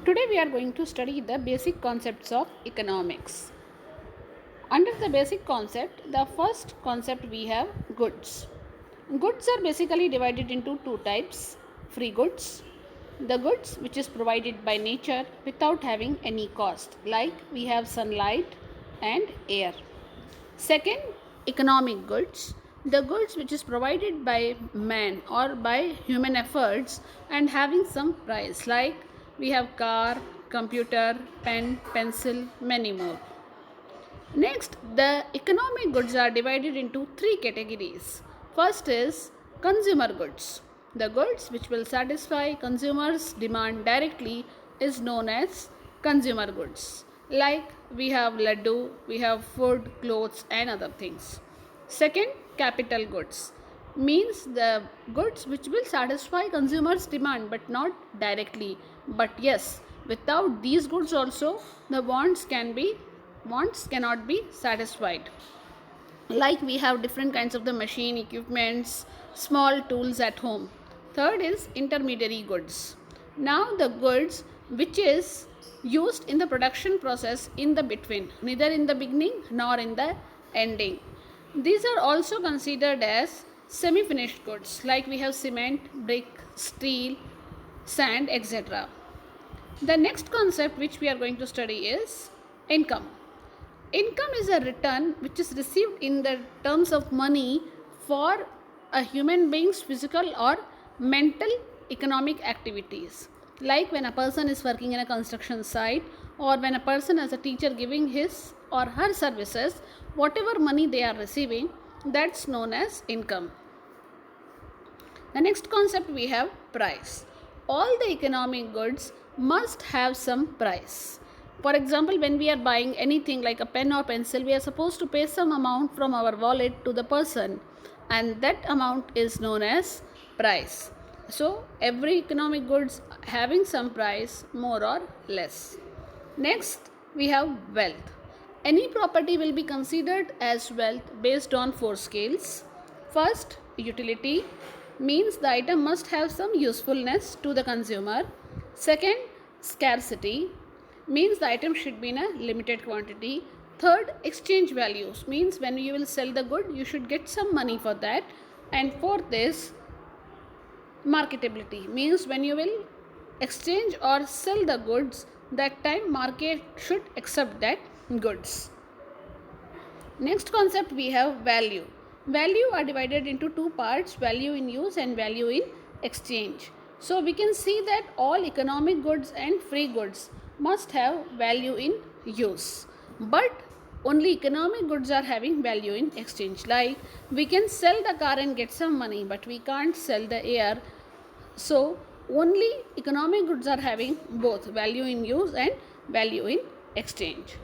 Today we are going to study the basic concepts of economics. Under the basic concept, the first concept we have goods. Goods are basically divided into two types: free goods, the goods which is provided by nature without having any cost, like we have sunlight and air. Second, economic goods, the goods which is provided by man or by human efforts and having some price, like we have car, computer, pen, pencil, many more. Next, the economic goods are divided into three categories. First is consumer goods. The goods which will satisfy consumers' demand directly is known as consumer goods. Like we have laddu, we have food, clothes, and other things. Second, capital goods means the goods which will satisfy consumers' demand but not directly. But yes, without these goods also the wants cannot be satisfied. Like we have different kinds of the machine equipments, small tools at home. Third is intermediary goods. Now the goods which is used in the production process in the between, neither in the beginning nor in the ending. These are also considered as semi finished goods, like we have cement, brick, steel, sand, etc. The next concept which we are going to study is income. Income is a return which is received in the terms of money for a human being's physical or mental economic activities. Like when a person is working in a construction site, or when a person as a teacher giving his or her services, whatever money they are receiving, that's known as income. The next concept we have price. All the economic goods must have some price. For example, when we are buying anything like a pen or pencil, we are supposed to pay some amount from our wallet to the person, and that amount is known as price. So, every economic goods having some price, more or less. Next, we have wealth. Any property will be considered as wealth based on four scales. First, utility means the item must have some usefulness to the consumer. Second, scarcity means the item should be in a limited quantity. Third, exchange values means when you will sell the good, you should get some money for that. And fourth is marketability means when you will exchange or sell the goods, that time market should accept that goods. Next concept we have value. Value are divided into two parts: value in use and value in exchange. So we can see that all economic goods and free goods must have value in use, but only economic goods are having value in exchange. Like we can sell the car and get some money, but we can't sell the air. So only economic goods are having both value in use and value in exchange.